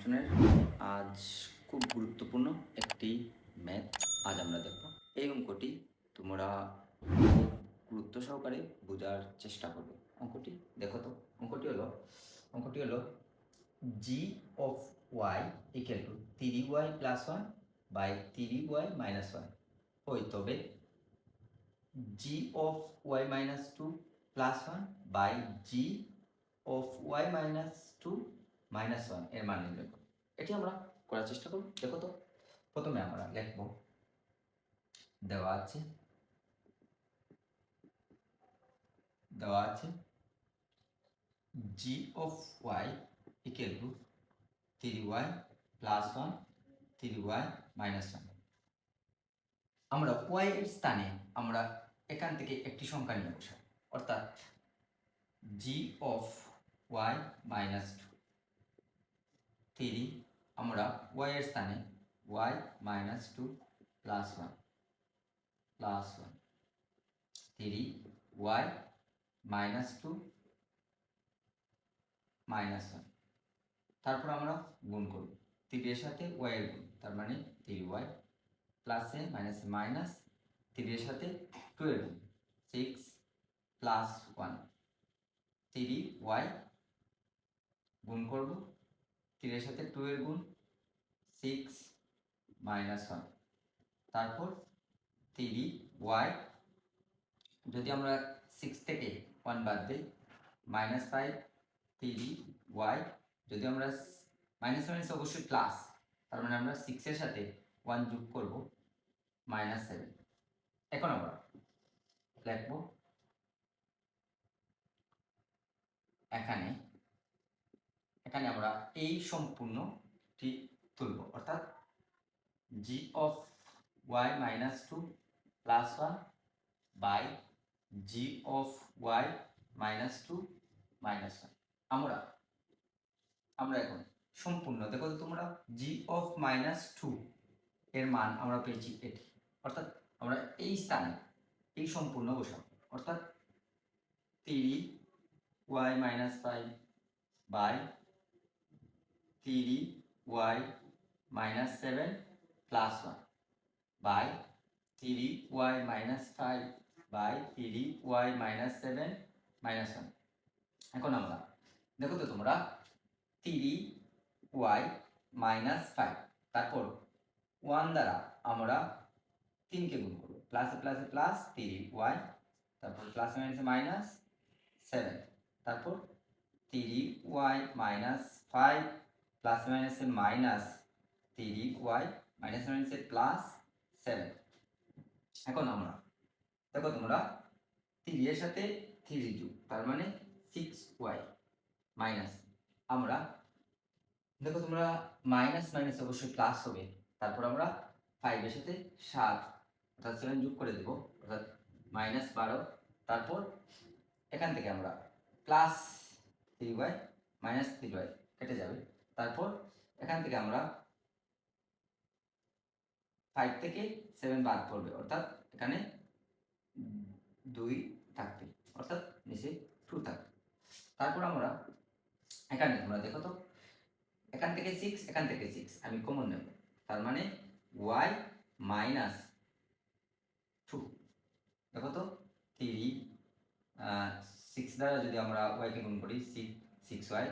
সেশনের আজ খুব গুরুত্বপূর্ণ একটি ম্যাথ আজ আমরা দেখব। এই অঙ্কটি তোমরা খুব গুরুত্ব সহকারে বোঝার চেষ্টা করবে। অঙ্কটি দেখো তো, অঙ্কটি হলো G of Y equal to 3y plus 1 by 3y minus 1 হয়, তবে G of Y minus 2 plus 1 by G of Y minus 2 minus 1 এর মান নির্ণয় করো। এটি আমরা করার চেষ্টা করব। দেখো তো, প্রথমে আমরা লিখব, দেওয়া আছে G of Y equal to 3y plus 1 3y minus 1। আমরা y এর স্থানে আমরা এখান থেকে একটি সংখ্যা নিয়ে বসাই, অর্থাৎ জি অফ ওয়াই মাইনাস 3, আমরা y এর স্থানে y minus 2 plus 1 3y minus 2 minus 1। তারপর আমরা গুণ করব 3 এর সাথে y এর গুণ, তার মানে 3y প্লাসে মাইনাসে মাইনাস, 3 এর সাথে 2 এর গুণ 6 প্লাস 1 3y গুণ করব 3 এর সাথে 2 এর গুণ 6 মাইনাস 1। তারপর 3y, যদি আমরা 6 থেকে 1 বাদ দিই মাইনাস 5 3y, যদি আমরা মাইনাস মাইনাস অবশ্যই প্লাস, তার মানে আমরা 6 এর সাথে 1 যোগ করব মাইনাস 7। এখন আমরা লিখব এখানে আমরা এই সম্পূর্ণটি তুলব, অর্থাৎ G of Y minus 2 plus 1 by G of Y minus 2 minus 1। আমরা এখন সম্পূর্ণ, দেখো তোমরা জি অফ মাইনাস 2 এর মান আমরা পেয়েছি এটি, অর্থাৎ আমরা এই স্থানে এই সম্পূর্ণ বসাবো, অর্থাৎ 3y minus 5 by 3y minus 7 plus 1 by 3y minus 5 by 3y minus 7 minus 1। এখন আমরা দেখো তো তোমরা 3y মাইনাস 5, তারপর 1 দ্বারা আমরা 3 কে গুণ করব, প্লাসে প্লাসে প্লাস 3y, তারপর প্লাস মাইনাসে মাইনাস 7, তারপর 3y মাইনাস 5 প্লাস মাইনাসে মাইনাস 3y মাইনাস মাইনাসে প্লাস 7। এখন আমরা দেখো তোমরা 3 এর সাথে 3 যোগ, তার মানে 6y মাইনাস, আমরা দেখো তোমরা মাইনাস মাইনাস অবশ্যই প্লাস হবে, তারপর আমরা 5 এর সাথে 7 অর্থাৎ 7 যোগ করে দেব, অর্থাৎ মাইনাস 12। তারপর এখান থেকে আমরা প্লাস 3y মাইনাস 3y কেটে যাবে, তারপর এখান থেকে আমরা 5 থেকে 7 বাদ পড়বে, অর্থাৎ এখানে 2 থাকবে, অর্থাৎ নিচে 2 থাকবে। তারপর আমরা এখানে তোমরা দেখো তো, এখান থেকে 6 এখান থেকে 6 আমি কমন নেব, তার মানে y মাইনাস 2। দেখো তো 3 6 দ্বারা যদি আমরা y কে গুণ করি 6y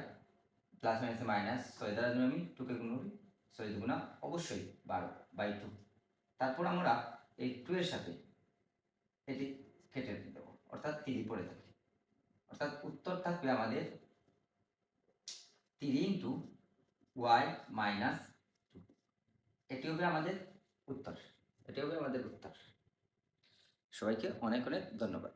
প্লাস মাইনাস মাইনাস 6 দ্বারা যদি আমি 2 কে গুণ করি 6 দুগুণা অবশ্যই 12 বাই 2। তারপর আমরা এই 2 এর সাথে এটি কেটে দেব, অর্থাৎ 3 পড়ে থাকবে, অর্থাৎ উত্তর থাকবে আমাদের 3 ইন্টু y মাইনাস 2। এটি হবে আমাদের উত্তর। সবাইকে অনেক অনেক ধন্যবাদ।